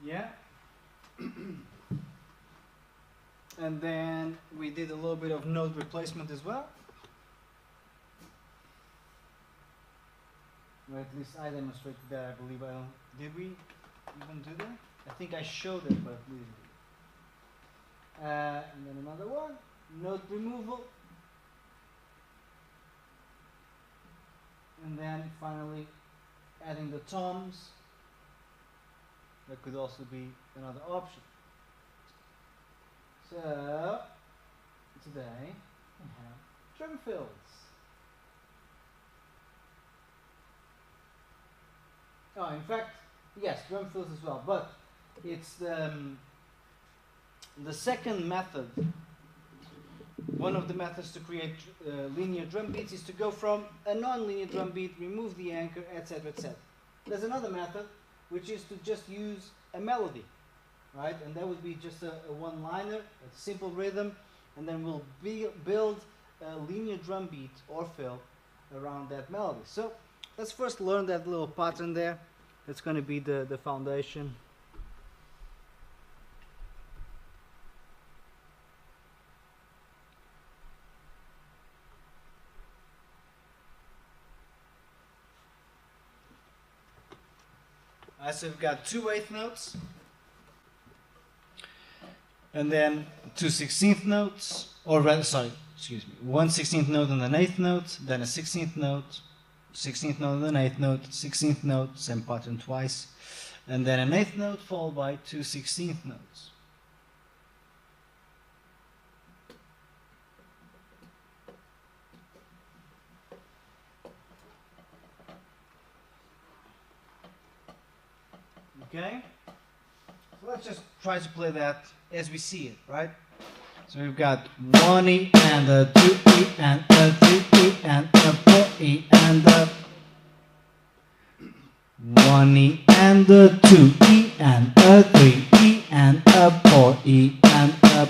Yeah. And then we did a little bit of note replacement as well. Or at least I demonstrated that, I believe. I don't. Did we even do that? I think I showed it, but we didn't. And then another one. Note removal. And then finally adding the toms. That could also be another option. So today we have drum fills. Oh, in fact, yes, drum fills as well, but it's the second method. One of the methods to create linear drum beats is to go from a non-linear drum beat, remove the anchor, etc., etc. There's another method, which is to just use a melody, right? And that would be just a one-liner, a simple rhythm, and then we'll build a linear drum beat or fill around that melody. So let's first learn that little pattern there. That's going to be the foundation. So we've got 2 8th notes, and then 2 16th notes, or rather, sorry, excuse me, 1 16th note and an 8th note, then a 16th note, 16th note and an 8th note, 16th note, same pattern twice, and then an 8th note followed by 2 16th notes. Okay? So let's just try to play that as we see it, right? So we've got 1 E and a 2 E and a 3 E and a 4 E and a 1 E and a 2 E and a 3 E and a 4 E and a.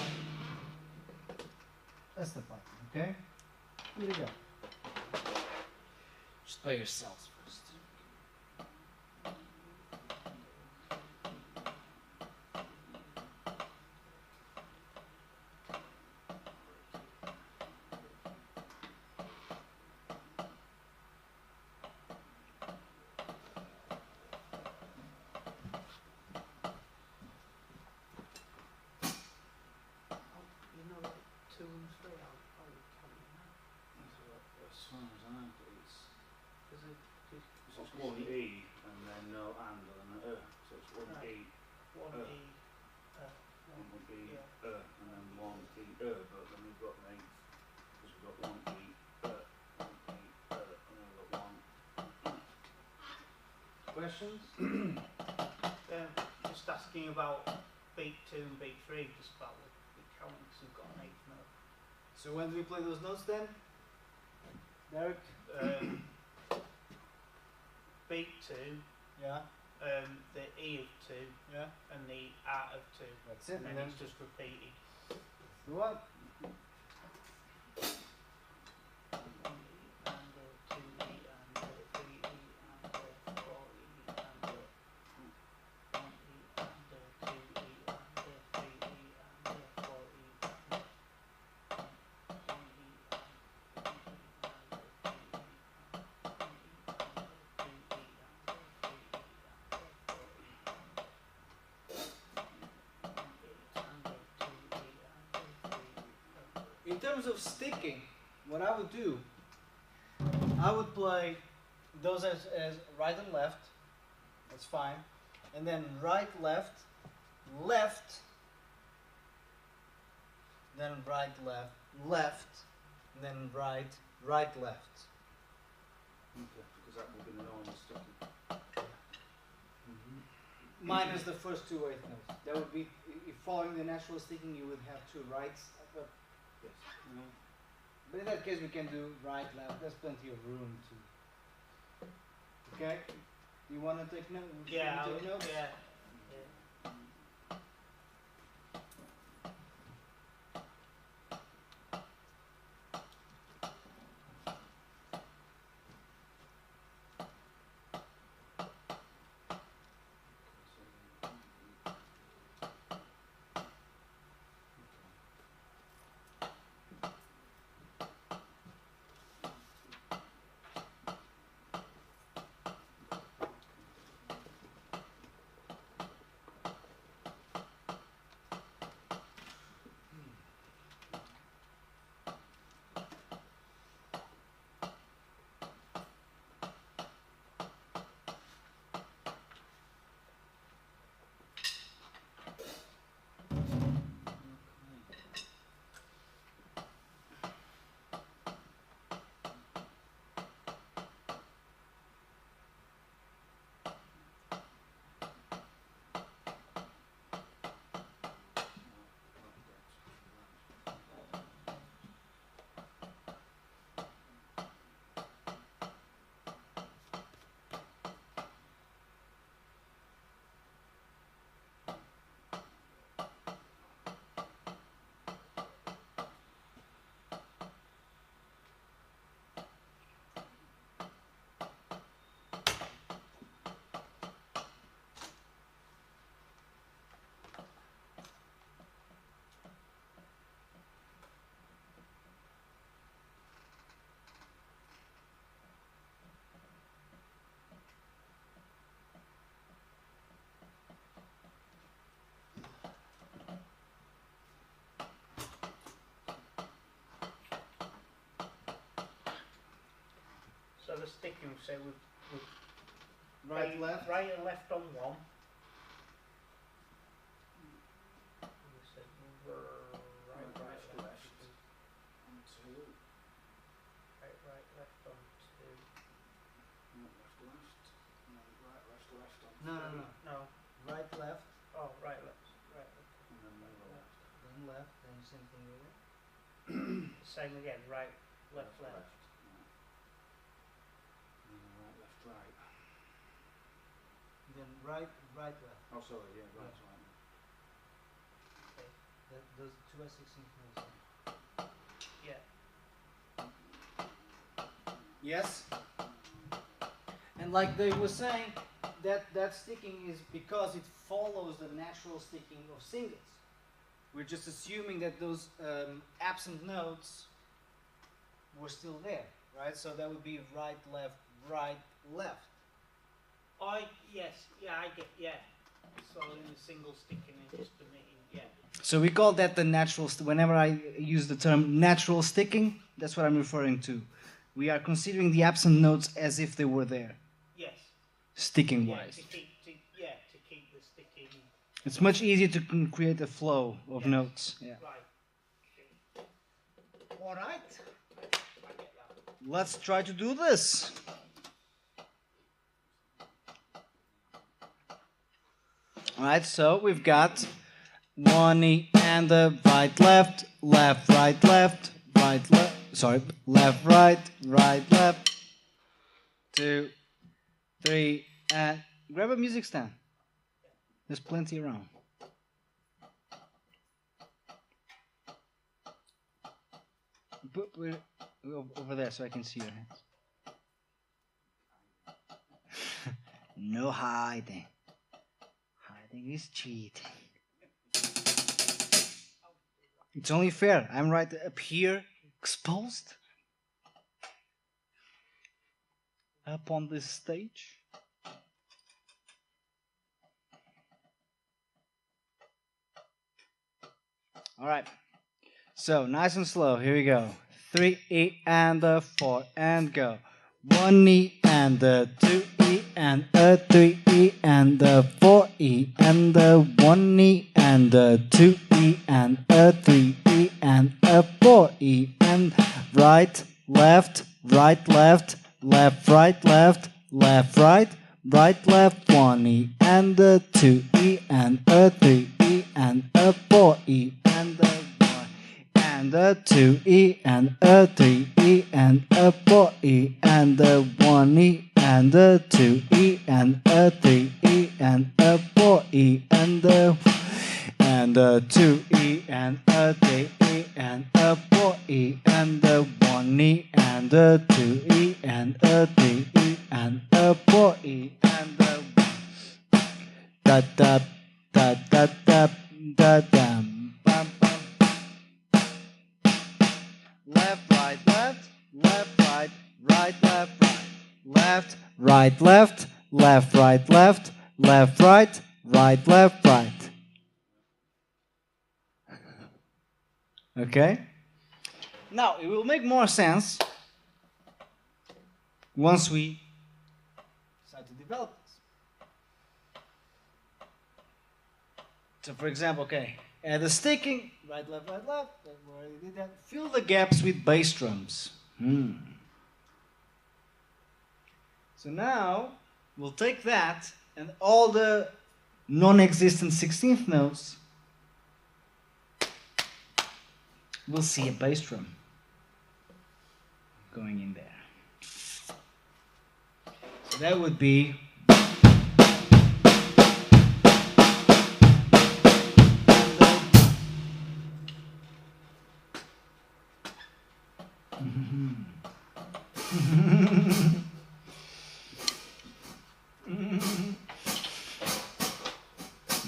That's the pattern, okay? Here we go. Just play yourselves first. So it's 1 E and then no and then so it's 1 E. 1 E. 1 E and then 1 E but then we've got an 8th because we've got 1 E 1 E and then we've got 1. Questions? Just asking about beat 2 and beat 3, just about the count, because we've got an 8th note. So when do we play those notes then? Derek? Beat 2, Yeah? the E of 2, Yeah? and the A of 2. That's it. And then it's just repeating. The what? 1 E and 2 E and 3 E and 4 E and 1 E and 2 E and 3 E and 4 E and 1 E In terms of sticking, what I would do, I would play those as right and left, that's fine, and then right, left, left, then right, left, left, then right, right, left. Okay, because that will be the normal sticking. Minus the first 2 8th notes. That would be, if following the natural sticking, you would have 2 rights. But, Yes. but in that case, we can do right, left. There's plenty of room to. Okay? You want to take notes? Yeah, take notes? yeah. So of the sticking, say with Right, left. right and left on one. We said right, left, left, left. On two. right, left on two. Left, left. And then right, left, left on No, no, three. no. No. Right, left, Oh, right, left, right. And then middle left. then left, then same thing here. Same again. Right, left. Yeah. And then right, left, right. Then right, right, left. Oh, sorry, yeah, right, Yeah. right. Those two are 16th notes. Yeah. Yes. And like they were saying, that sticking is because it follows the natural sticking of singles. We're just assuming that those absent notes were still there, right? So that would be right, left, Yes, yeah, I get, yeah. So in the single sticking is just permitting, yeah. So we call that the natural. Whenever I use the term natural sticking, that's what I'm referring to. We are considering the absent notes as if they were there, Yes. sticking Yeah, wise. to keep the sticking. It's much easier to create a flow of Yes. notes. Yeah. Right. All right. I get that. Let's try to do this. Alright, so we've got 1 E and the right, left, left, right, left, sorry, left, right, left, 2, 3, and grab a music stand. There's plenty around. Put it over there so I can see your hands. No hiding. Hiding is cheating. It's only fair. I'm right up here, exposed. Up on this stage. All right. So nice and slow. Here we go. 3 E and a 4 and go. 1 E and a 2 E and a 3 E and a 4 E and a 1 E and a 2 E and a 3 E and a 4 E and right, left, right, left, left, right, left, left, right, right, left, 1 E and a 2 E and a 3 E and a 4 E and a 1 and a 2 E and a 3 E and a 4 E and a 1 E and a 2 E and a 3 E and a 4 E and a 2 E and a 3 E and a 4 E and a 1 E and a 2 E and a 3 E and a 4 E and a da da da da da da da. Left, right, left, left, right, right, left, right, left, right, left, left, right, left, left, right, right, left, right. Okay? Now, it will make more sense once we start to develop this. So, for example, okay, add the sticking, right, left, we already did that. Fill the gaps with bass drums. So now, we'll take that and all the non-existent 16th notes, we'll see a bass drum going in there. So that would be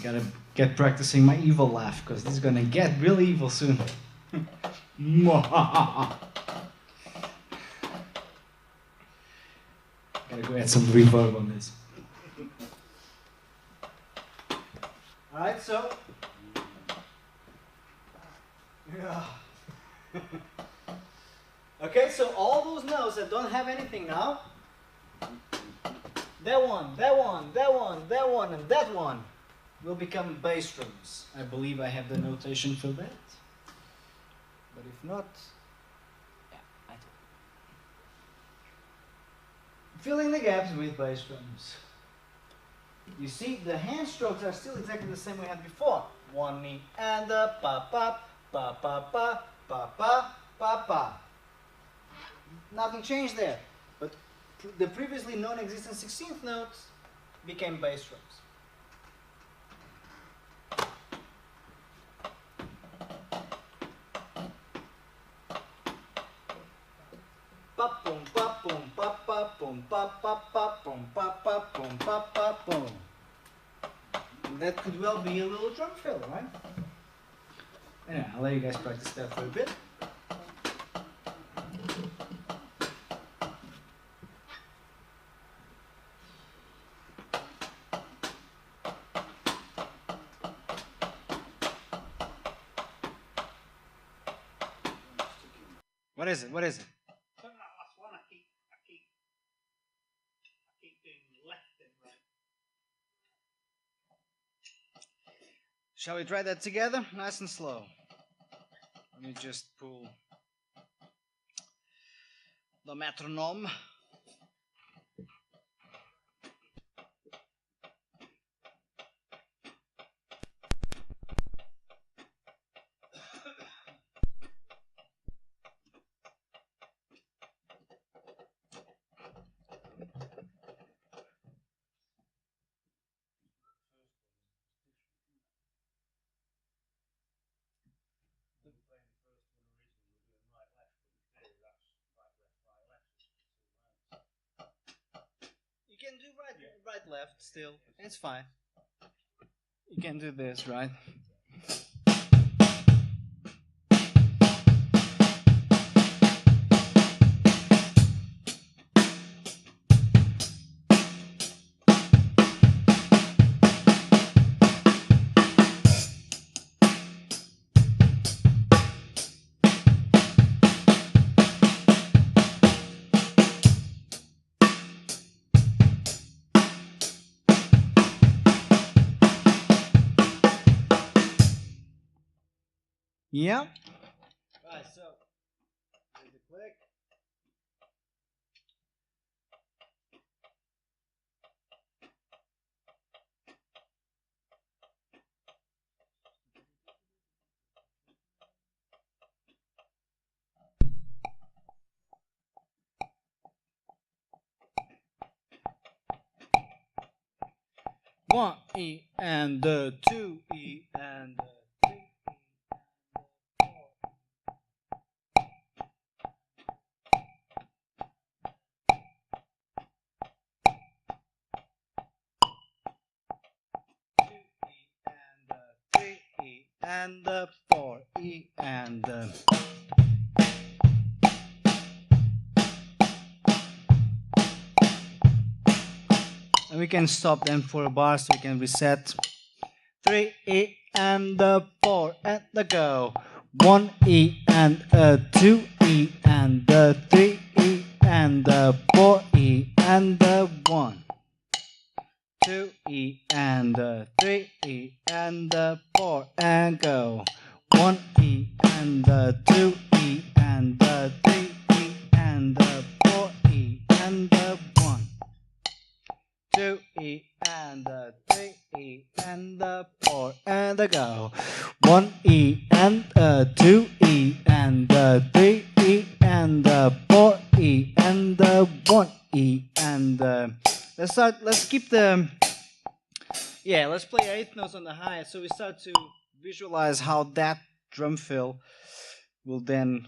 gotta get practicing my evil laugh because this is gonna get real evil soon. Gotta go add some reverb on this. Alright, so yeah. Okay, so all those notes that don't have anything now, that one, that one, that one, that one, and that one will become bass drums. I believe I have the notation for that. But if not, yeah, I do. Filling the gaps with bass drums. You see, the hand strokes are still exactly the same we had before. One knee and a pa pa pa pa pa pa pa pa pa. Nothing changed there, but the previously non-existent 16th notes became bass drums. Pa pum pa pum pa pa pum pa pa pa pum pa pa pum pa pa pum. That could well be a little drum fill, right? Anyway, I'll let you guys practice that for a bit. What is it? What is it? From that last one, I keep doing left and right. Shall we try that together? Nice and slow. Let me just pull the metronome. You can do right, left still. It's fine. You can do this, right? Yeah. Right, so here's the click. One E and the 2 E and the 3 E and the 3 E and the 4 E and the. And we can stop them for a bar so we can reset. 3 E and the 4 and the go. 1 E and a 2 E and the 3 E and the 4 E and the 1. 2 E and the 3 E and the 4 and go. 1 E and the 2 E and the 3 E and the 4 E and the 1. 2 E and the 3 E and the 4 and the go. 1 E and a 2 E and the 3 E and the 4 E and the 1 E and the. Let's keep the. Yeah, let's play eighth notes on the hi, so we start to visualize how that drum fill will then,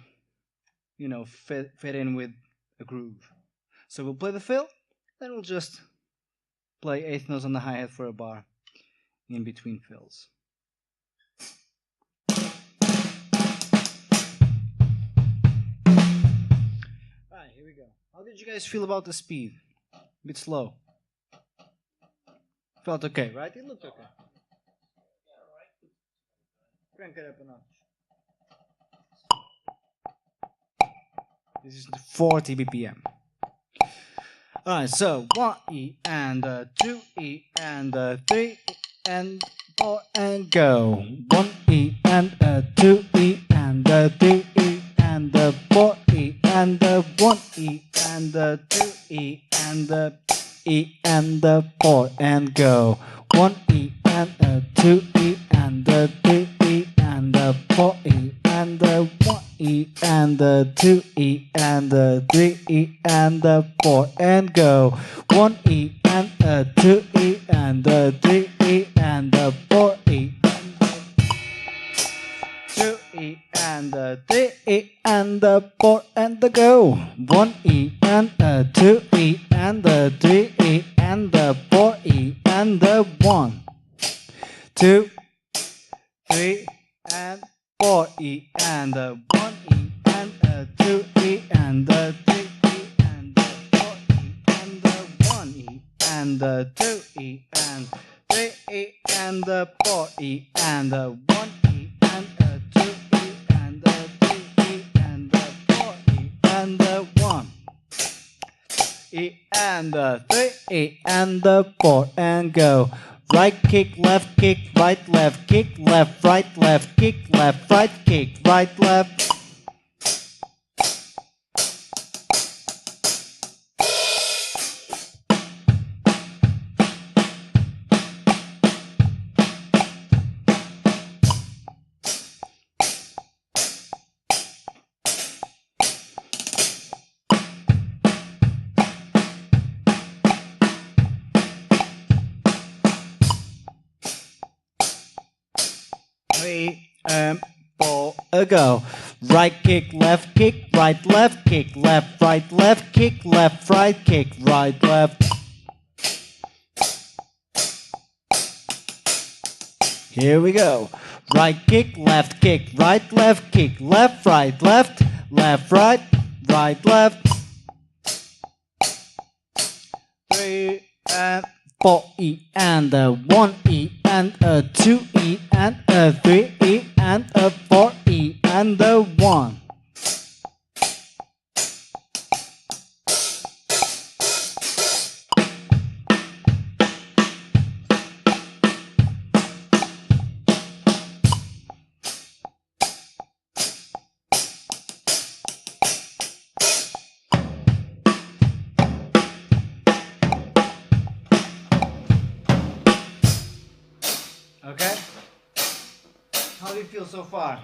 fit in with a groove. So we'll play the fill, then we'll just play eighth notes on the hi-hat for a bar in between fills. Alright, here we go. How did you guys feel about the speed? A bit slow. Felt okay, right? It looked okay. Crank it up a notch. This is 40 BPM. Alright, so 1E and 2E and 3 and 4 and go. 1E and 2E and 3E and 4E and 1E and 2E and E and 4 and go. 1E and 2E and 3E and 4E and 1E and 2E and 3E and 4 and go. 1E and 2E and 3E and 4E and 2E and 3E and 4 and go. 1E and 2E and 3E and 4E and 1, 2, 3 and 4E and 1E and 2E and 3E and 4E and 1E and 2E and 3E and 4E and 1E and 2E and 3E and 4E and 1 E and 3E and 4 and go. Right kick, left kick, right kick, left kick, right kick, right left. Three and 4 go. Right kick, left kick, right kick, left kick, left kick, right left. Here we go. Right kick, left kick, right kick, left right, right left. 3 and 4E and 1E and 2E and 3E and 4E and 1. Okay? How do you feel so far?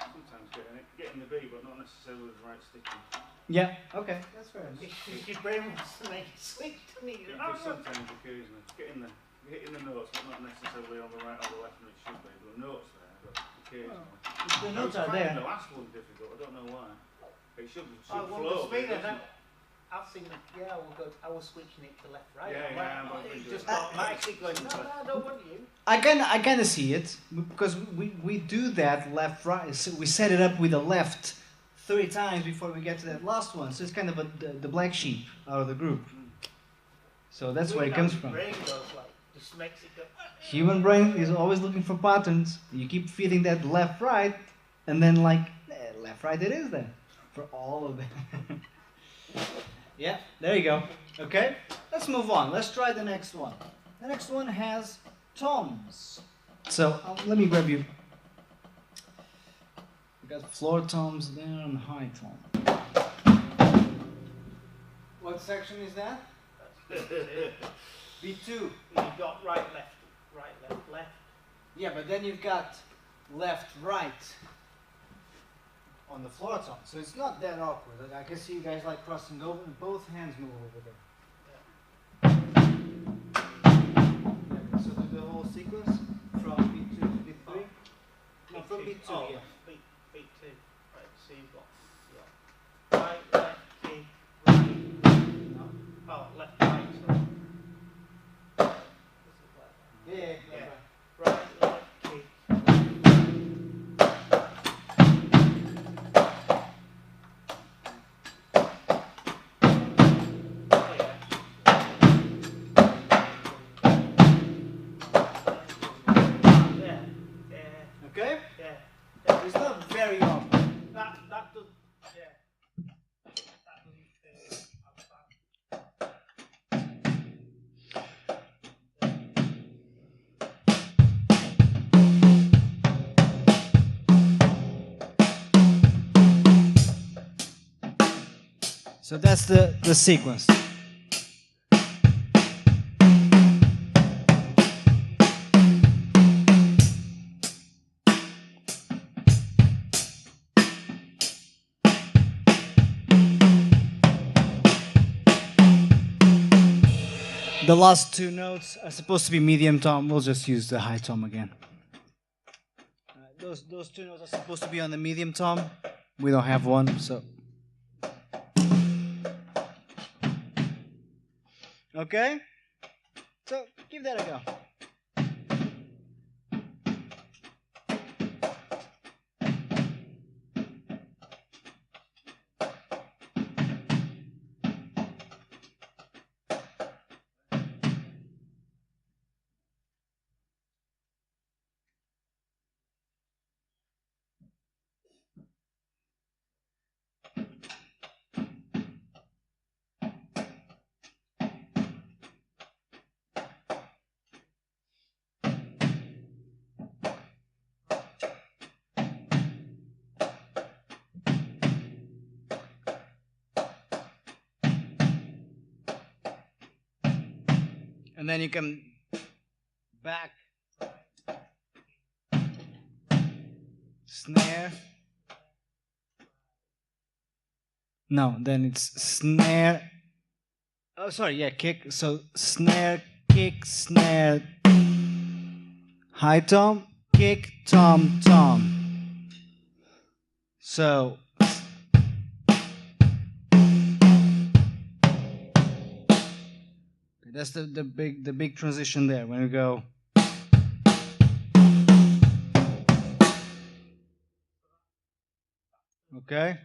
Sometimes getting the B, but not necessarily the right sticking. Yeah, okay, that's fair enough. If your brain wants to make it switch to me, It just sometimes occurs me. Getting the notes, but not necessarily on the right or the left when it should be. The notes there, but occasionally. The notes I are was finding there. the last one difficult, I don't know why. It should Oh, well, flow. it's me but it then. doesn't. I've seen it. Yeah, I was switching it to left, right. Yeah, yeah, but it we just do. automatically going. No, I don't want you. I kind of see it because we do that left right. So we set it up with the left 3 times before we get to that last one. So it's kind of the black sheep out of the group. So that's where it comes from. Brain goes like, just makes it go. Human brain is always looking for patterns. You keep feeding that left right, and then like left right it is then for all of them. Yeah, there you go. Okay, let's move on. Let's try the next one. The next one has toms. So let me grab you. We got floor toms there and high tom. What section is that? B2. You've got right, left. Yeah, but then you've got left, right on the floor tom. So it's not that awkward. I can see you guys like crossing over and both hands move over there. Yeah, so do the whole sequence from B2 to B3? No, from B2, oh, yeah. B2. Right, so you've got right, left, kick, right. No? Oh, left, right, sorry. Yeah, Yeah. right. Right, left, kick. Okay? So that's the sequence. The last two notes are supposed to be medium tom. We'll just use the high tom again. Those two notes are supposed to be on the medium tom. We don't have one, so. Okay? So give that a go. And then you can back, snare. No, then it's snare. Oh, sorry, yeah, kick. So snare, kick, snare, high tom, kick, tom, tom. So. That's the big transition there when we go. Okay.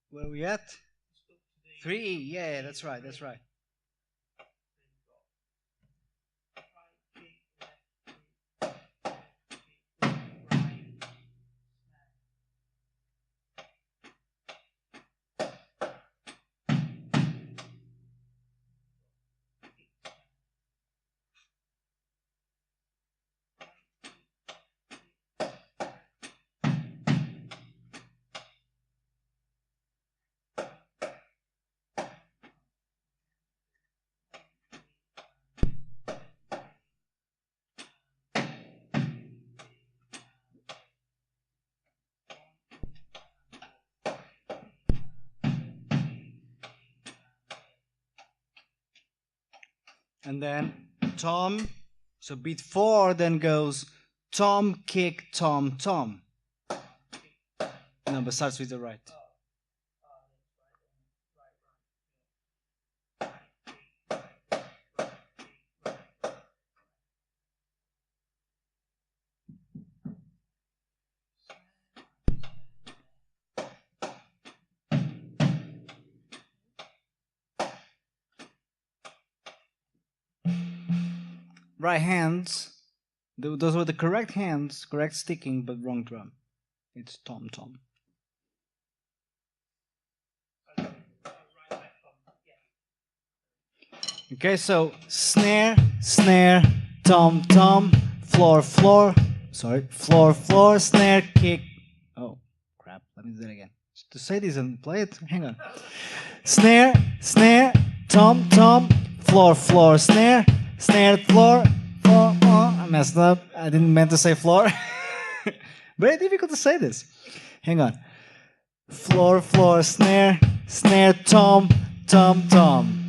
Where are we at? 3E. Yeah, that's right. That's right. And then tom. So beat 4 then goes tom, kick, tom, tom. No, but starts with the right. Right hands, those were the correct hands, correct sticking, but wrong drum. It's tom, tom. Okay, so snare, snare, tom, tom, floor, floor, sorry, floor, floor, snare, kick. Oh, crap, let me do that again. To say this and play it, hang on. Snare, snare, tom, tom, floor, floor, snare, snare, floor, floor, I messed up. I didn't meant to say floor. Very difficult to say this. Hang on. Floor, floor, snare, snare, tom, tom, tom.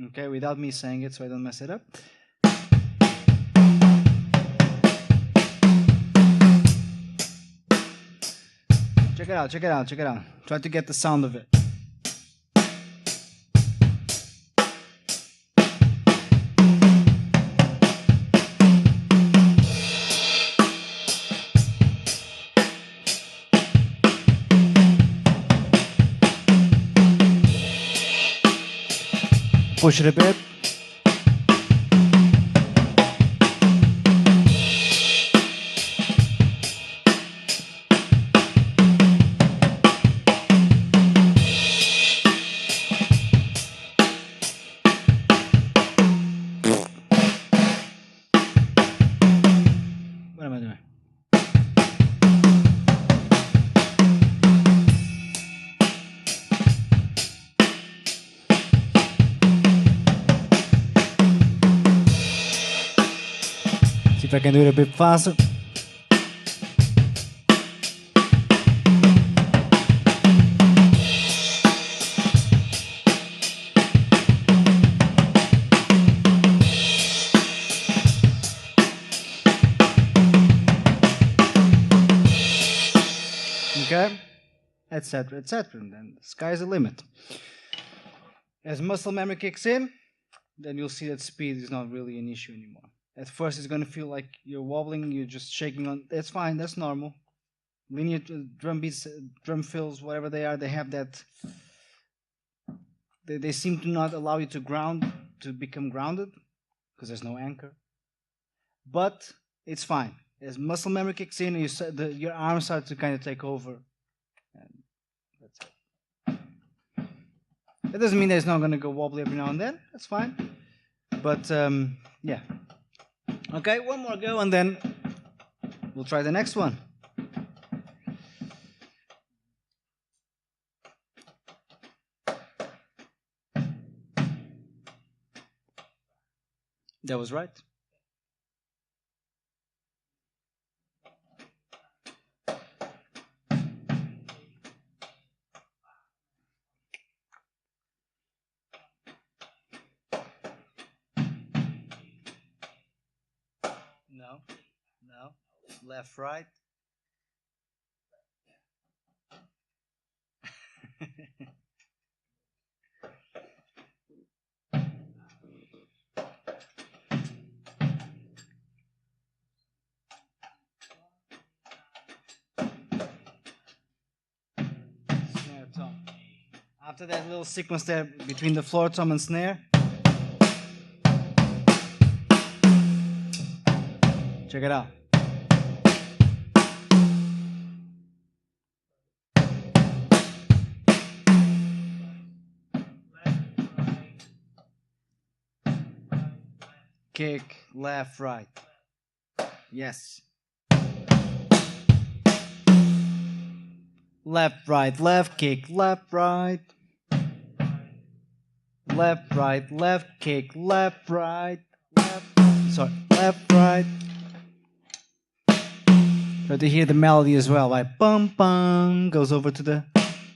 Okay, without me saying it so I don't mess it up. Check it out, check it out, check it out. Try to get the sound of it. push it a bit. What am I doing? See if I can do it a bit faster. Okay, etc., etc. And then the sky's the limit. As muscle memory kicks in, then you'll see that speed is not really an issue anymore. At first, it's going to feel like you're wobbling, you're just shaking on. That's fine, that's normal. Linear drum beats, drum fills, whatever they are, they have that. They seem to not allow you to ground, to become grounded, because there's no anchor. But it's fine. As muscle memory kicks in, your arms start to kind of take over. And that's it. That doesn't mean that it's not going to go wobbly every now and then. That's fine. But yeah. Okay, one more go, and then we'll try the next one. That was right. No, no. Left, right. Snare, tom. After that little sequence there between the floor tom and snare, check it out. Kick, left, right. Yes. Left, right, left, kick, left, right. Left, right, left, kick, left, right. Left, right. Try to hear the melody as well, like bum bum goes over to the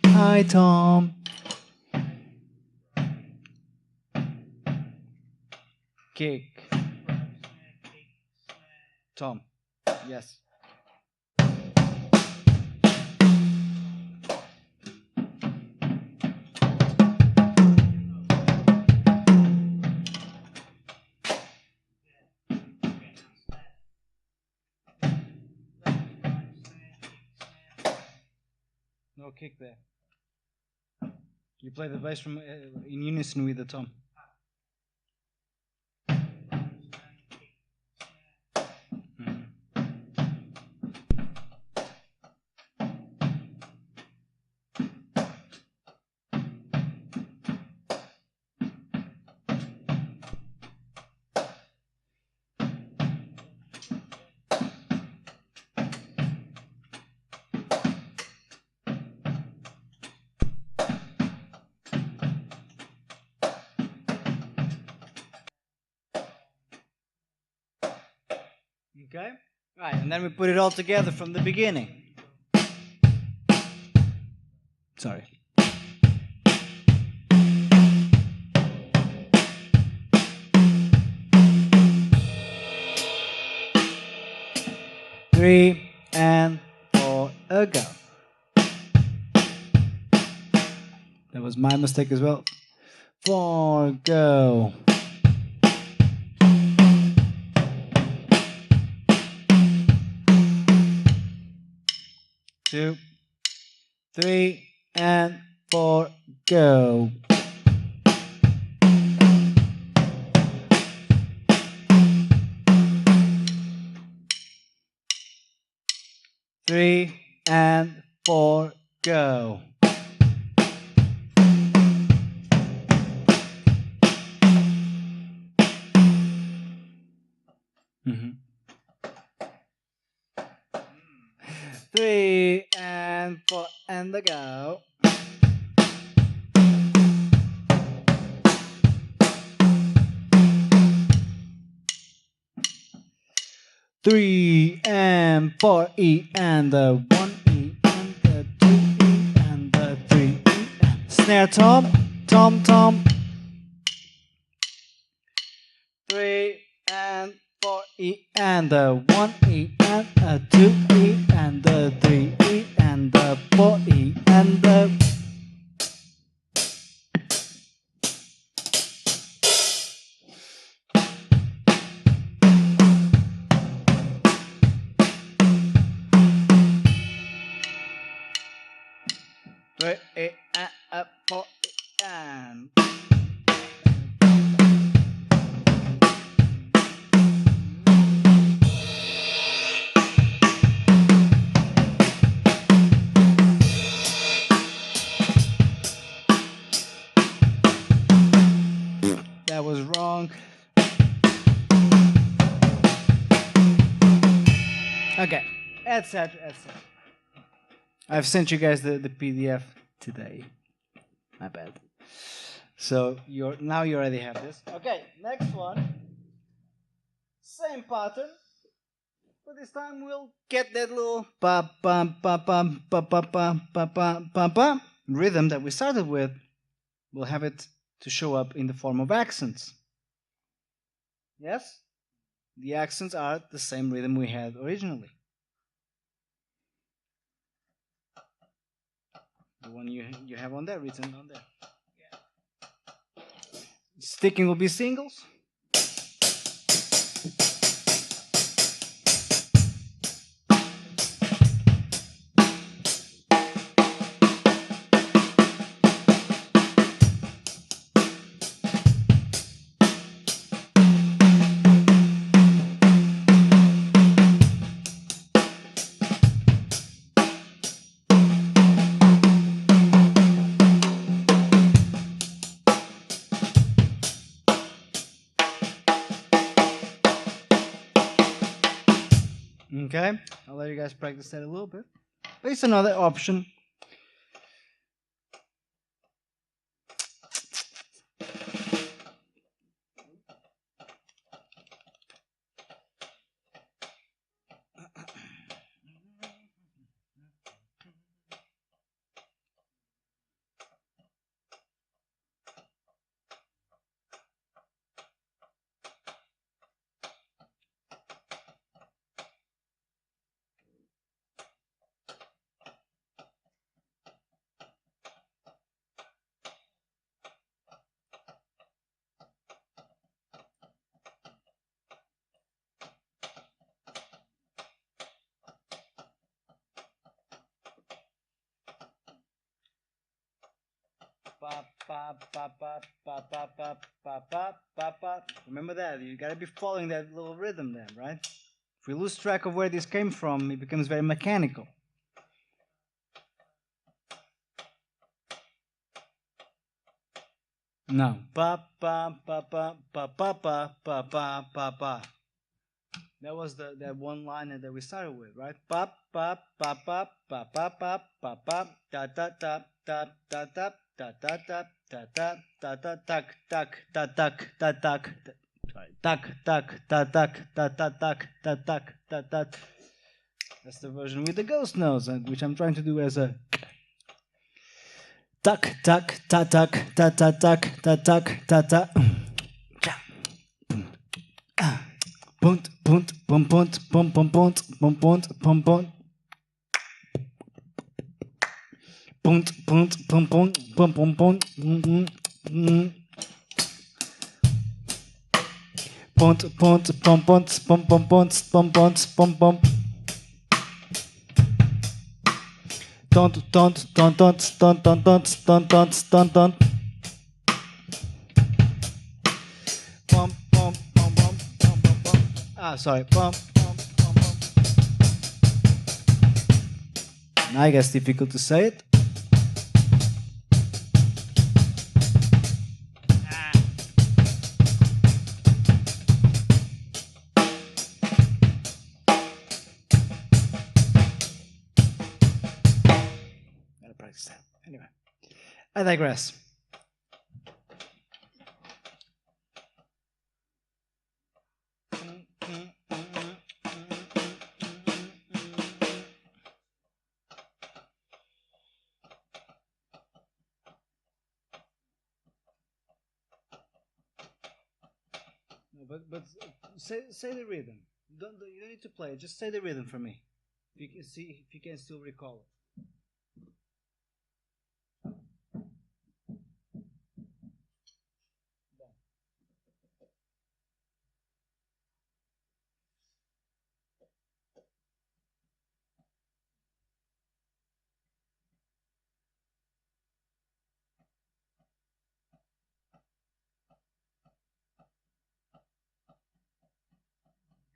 high tom. Kick. Tom. Yes. No kick there. You play the bass from in unison with the tom. Okay? Right, and then we put it all together from the beginning. Sorry. Three and four, a go. That was my mistake as well. Four, go. Two, three, and four, go. 3 and 4, go. Mm-hmm. 3 and 4 and the go. Three and 4 E and the 1 E and the 2 E and the 3 E and snare tom, tom tom. 3 and 4 E and the 1 E and the 2 E and the 3 E and the 4 E and the 3 E and 4 E and that was wrong. Okay, etc. etc. I've sent you guys the PDF today. My bad. So now you already have this. Okay, next one. Same pattern, but this time we'll get that little pa pa pa pa pa pa pa pa pa pa pa rhythm that we started with. We'll have it to show up in the form of accents. Yes? The accents are the same rhythm we had originally. The one you have on there, written on there. Yeah. Sticking will be singles. Okay, I'll let you guys practice that a little bit. But it's another option. Remember that, you gotta be following that little rhythm then, right? If we lose track of where this came from, it becomes very mechanical. No. Pa pa pa pa pa pa pa pa pa pa pa. That was that one line that we started with, right? Pa pa pa pa pa pa pa pa pa ta ta ta ta ta ta ta ta ta ta ta ta ta tak tak ta tak ta tak. Sorry, tak tak ta tak ta ta tak ta tak ta ta. That's the version with the ghost notes, which I'm trying to do as a tak tak ta tak ta ta tak ta tak ta ta. Punt punt pum punt pum pum punt pum punt pum punt. Punt punt pum punt pum pum punt. Punt punt pum punt pum pum punt pum punt pum pum. Don't don't don't don't don't don't don't don't don't don't don't. Pum pum pum pum pum pum pum. Ah, sorry. Pum pum pum pum. Now I guess difficult to say it. Gotta practice that. Anyway, I digress. No, but say the rhythm. You don't need to play it. Just say the rhythm for me. If you can see if you can still recall it.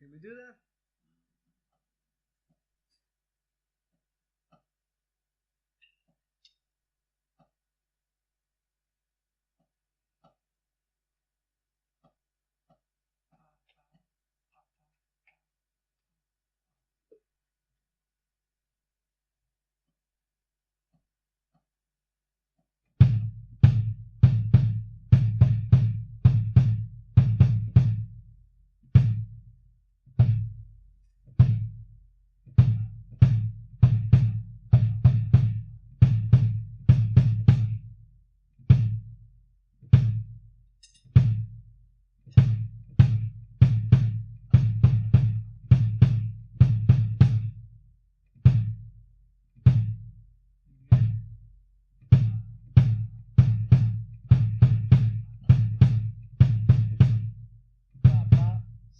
Can we do that?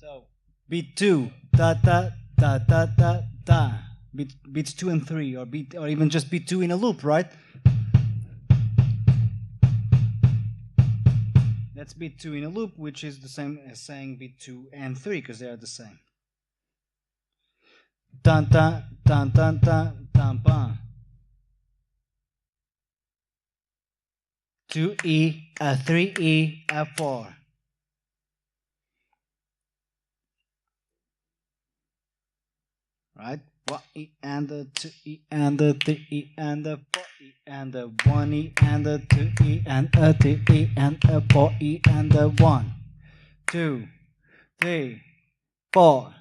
So beat 2, da da da da da da. Beats 2 and 3, or even just beat 2 in a loop, right? That's beat 2 in a loop, which is the same as saying beat 2 and 3 because they are the same. Dun dun dun dun dun dun dun. 2E, a 3E, a 4. Right? 1E and a 2E and a 3E and a 4E and a 1E and a 2E and a 3E and a 4E and a 1, 2, 3, 4.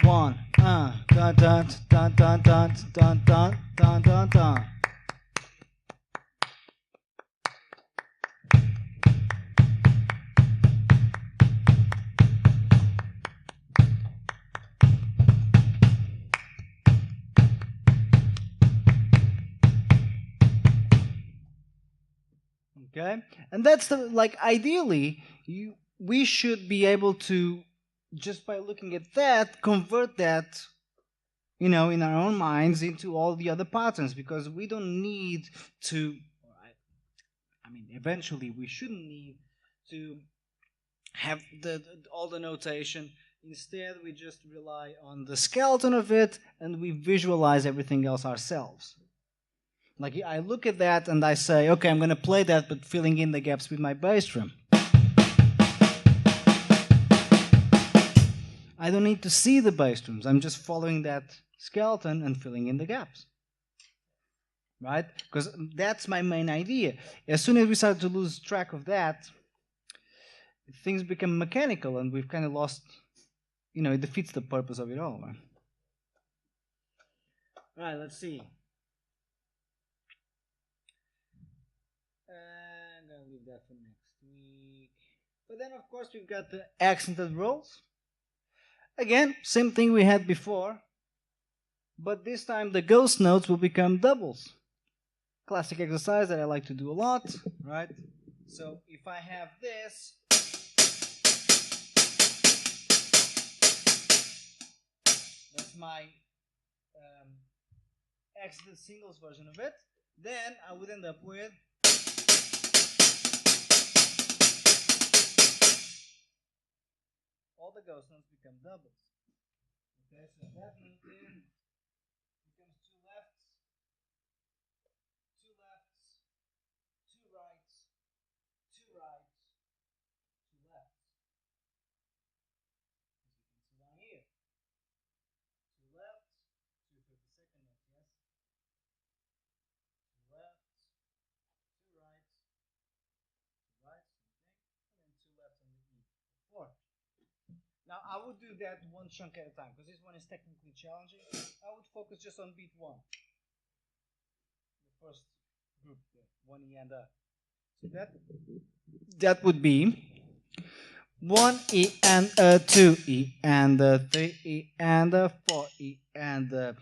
1, dun dun dun dun dun dun dun dun dun dun. Okay, and that's ideally we should be able to, just by looking at that, convert that, in our own minds into all the other patterns, because we don't need to. I mean, eventually we shouldn't need to have all the notation. Instead, we just rely on the skeleton of it, and we visualize everything else ourselves. Like, I look at that and I say, okay, I'm going to play that, but filling in the gaps with my bass drum. I don't need to see the bass drums. I'm just following that skeleton and filling in the gaps. Right? Because that's my main idea. As soon as we start to lose track of that, things become mechanical, and we've kind of lost, it defeats the purpose of it all. Right? All right, let's see. I'm going to leave that for next week. But then, of course, we've got the accented rolls. Again, same thing we had before, but this time the ghost notes will become doubles. Classic exercise that I like to do a lot, right? So if I have this, that's my accented singles version of it, then I would end up with all the ghost notes become doubles. Okay, so that means then becomes 2 lefts Now I would do that one chunk at a time because this one is technically challenging. I would focus just on beat one, the first group, the one E and a. So that would be one E and a, two E and a, three E and a, four E and a,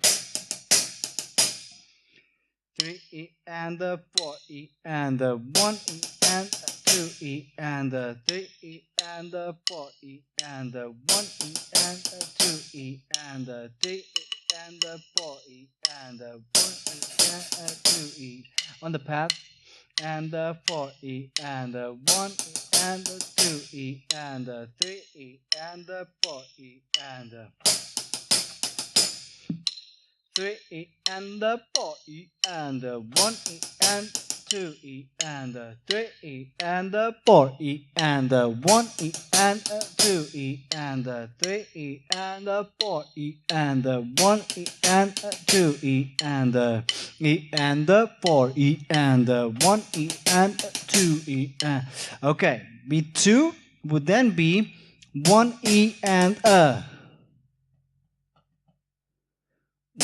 three E and a, four E and a, one E and a, two E and a, three E and a, four E and a, one E and a, two E and a, three E and a, four E and a, one E and a, two E on the pad and a, four E and a, one E and a, two E and a, three E and a, four E and a, three E and a, four E and a, one E and two E and a, three E and a, four E and a, one E and a, two E and a, three E and a, four E and a, one E and a, two E and a, E and a, four E and a, one E and a, two E and okay. Beat two would then be one E and a.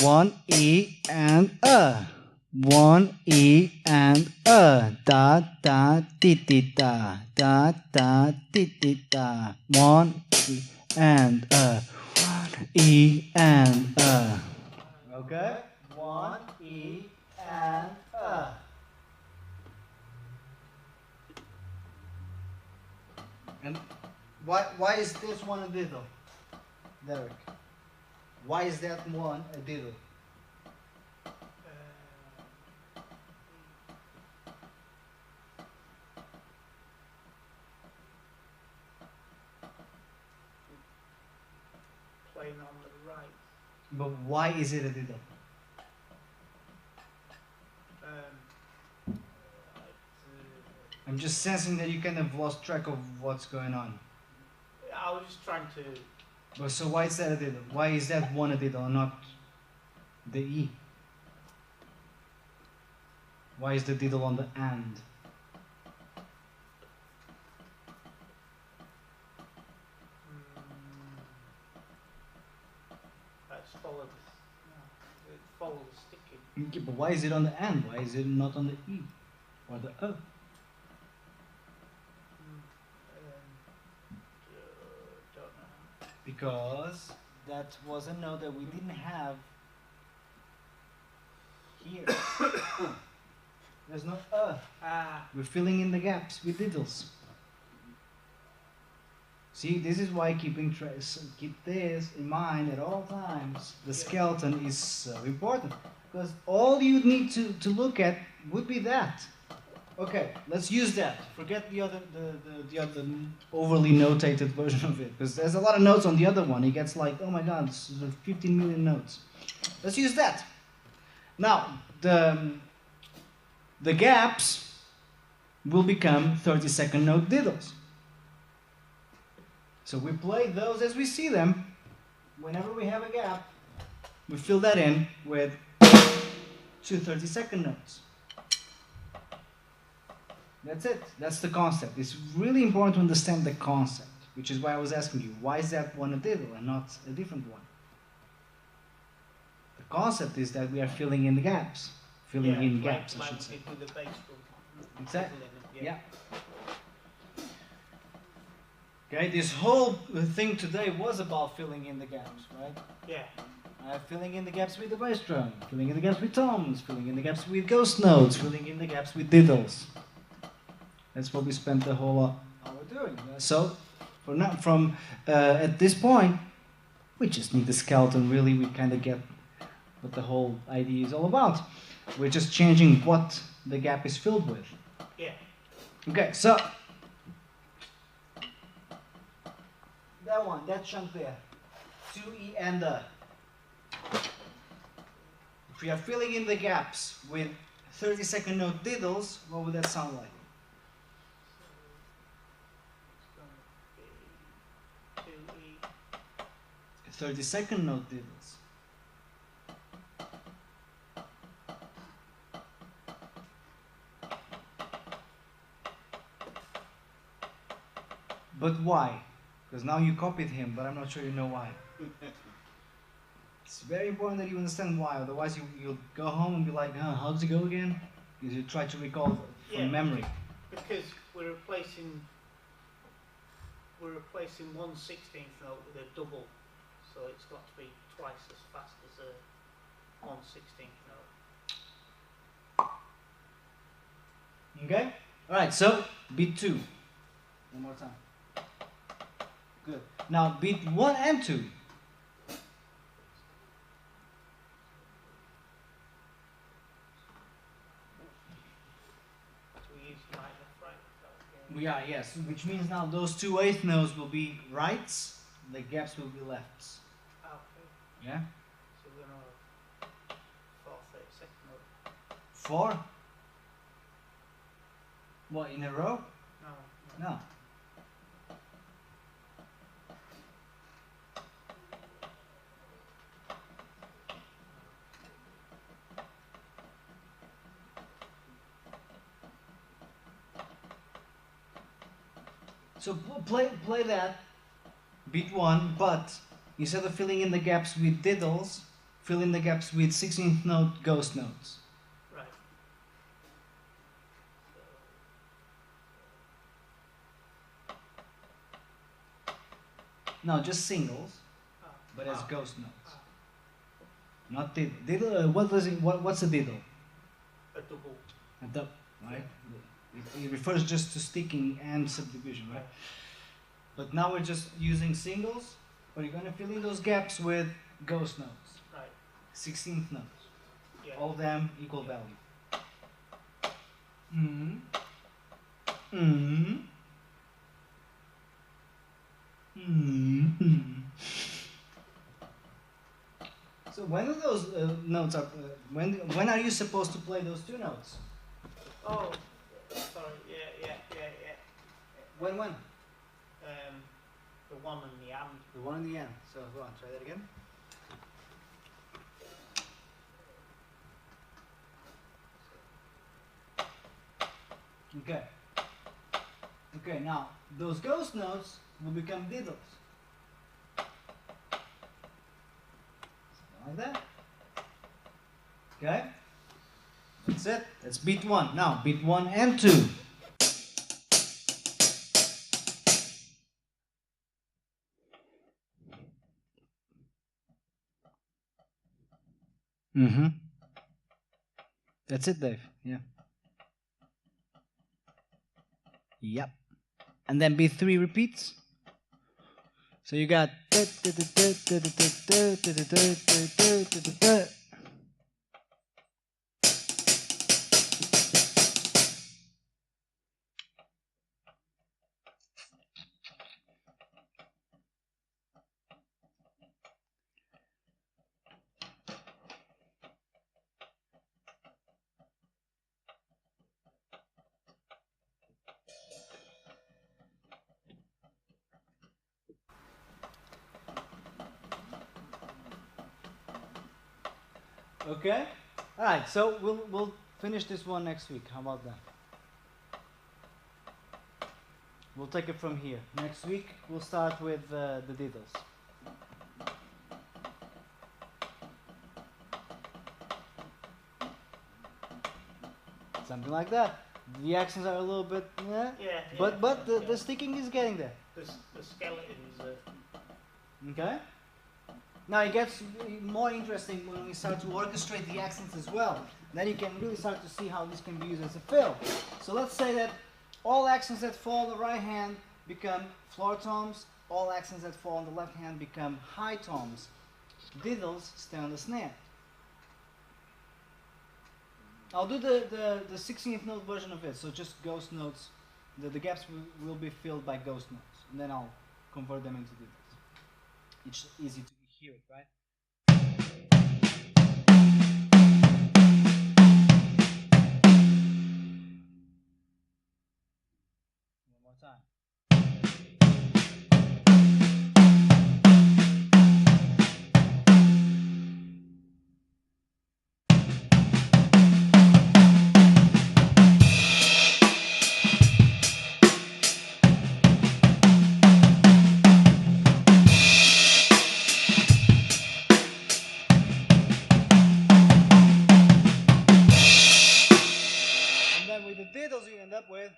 One E and a. One E and a. Da da di di da. Da da di di da. One E and a. One E and a. Okay? One E and a. And why is this one a diddle, Derek? Why is that one a diddle? Playing on the right. But why is it a diddle? I'm just sensing that you kind of lost track of what's going on. I was just trying to. But so why is that a diddle? Why is that one a diddle and not the E? Why is the diddle on the and? Let's follow this. No, follow the sticking. Okay, but why is it on the and? Why is it not on the E or the O? Don't know. Because that was a note that we didn't have here. There's no We're filling in the gaps with diddles. See, this is why keep this in mind at all times. The skeleton is so important because all you need to look at would be that. Okay, let's use that. Forget the other overly notated version of it because there's a lot of notes on the other one. It gets like, oh my god, this is 15 million notes. Let's use that. Now the gaps will become 30-second note diddles. So we play those as we see them. Whenever we have a gap, we fill that in with two 30-second notes. That's it. That's the concept. It's really important to understand the concept, which is why I was asking you, why is that one a diddle and not a different one? The concept is that we are filling in the gaps. Filling in gaps, I should say. With the bass drum. Exactly. Yeah. Okay, this whole thing today was about filling in the gaps, right? Yeah. Filling in the gaps with the bass drum, filling in the gaps with toms, filling in the gaps with ghost notes, filling in the gaps with diddles. That's what we spent the whole hour doing. So, for now, from at this point, we just need the skeleton. Really, we kind of get what the whole idea is all about. We're just changing what the gap is filled with. Yeah. Okay, so that one, that chunk there, 2E and a. If we are filling in the gaps with 30-second note diddles, what would that sound like? It's going to be 2E. 30-second note diddles. But why? Because now you copied him, but I'm not sure you know why. It's very important that you understand why, otherwise you'll go home and be like, how does it go again? Because you try to recall from memory. Because we're replacing 1/16th note with a double, so it's got to be twice as fast as a 1/16th note. Okay? Alright, so beat 2. One more time. Good. Now beat 1 and 2. We are, yes. Which means now those 2 eighth notes will be rights, the gaps will be lefts. Okay. Yeah? So we're going to have 4/32nd note. 4? What, in a row? No. So play that, beat 1, but instead of filling in the gaps with diddles, fill in the gaps with 16th note ghost notes. Right. No, just singles, but as ghost notes. Not diddle. Diddle. What's a diddle? A double. A double, right? It refers just to sticking and subdivision, right? But now we're just using singles, but you're gonna fill in those gaps with ghost notes. Right. 16th notes. Yeah. All of them equal value. Mm. Mm. Mm. So when are those notes are when are you supposed to play those 2 notes? Oh, sorry. Yeah. When? The one and the and. The one in the end. So go on, try that again. Okay. Okay, now those ghost notes will become diddles. Something like that. Okay? That's it. That's beat 1. Now beat 1 and 2. Mm-hmm. That's it, Dave. Yeah. Yep. And then B3 repeats. So you got. Okay. All right. So we'll finish this one next week. How about that? We'll take it from here. Next week we'll start with the diddles. Something like that. The accents are a little bit, but the sticking is getting there. The skeletons. Okay. Now it gets more interesting when we start to orchestrate the accents as well. Then you can really start to see how this can be used as a fill. So let's say that all accents that fall on the right hand become floor toms. All accents that fall on the left hand become high toms. Diddles stay on the snare. I'll do the 16th note version of it, so just ghost notes. The gaps will be filled by ghost notes, and then I'll convert them into diddles. It's easy to hear it, right? One more time. diddles you end up with.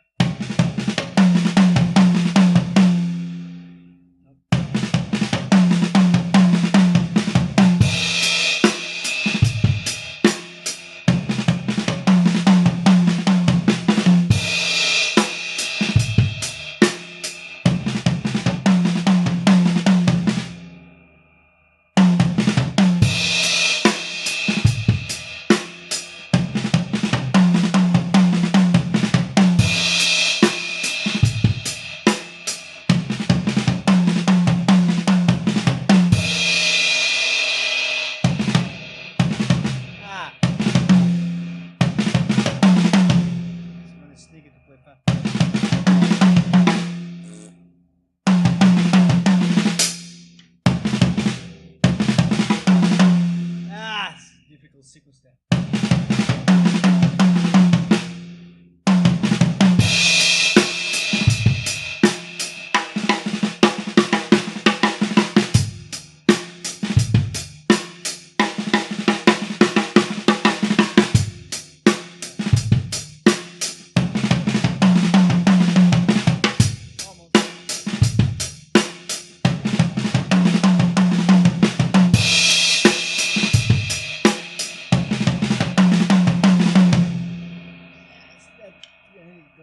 Sneaky to play fast. It's a difficult sequence there.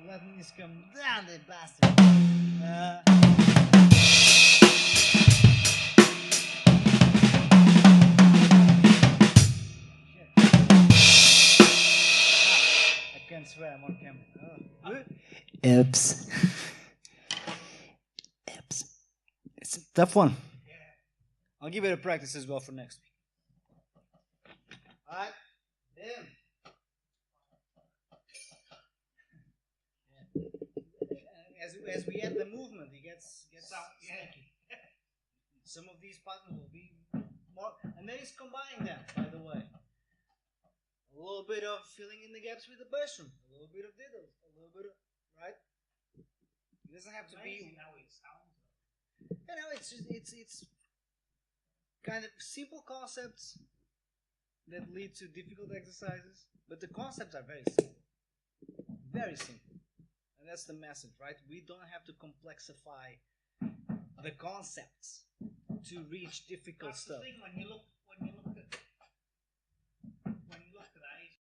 Let me just come down, the bastard. I can't swear, I'm on camera. Oops. Oops. It's a tough one. I'll give it a practice as well for next week. Alright? Damn. As we add the movement, it gets snaky. Some of these patterns will be more, and then it's combining them, by the way. A little bit of filling in the gaps with the bass drum, a little bit of diddles, a little bit of, right? It doesn't have to be. How it sounds. You know, it's kind of simple concepts that lead to difficult exercises, but the concepts are very simple, very simple. And that's the message, right? We don't have to complexify the concepts to reach difficult That's stuff. the thing, when you look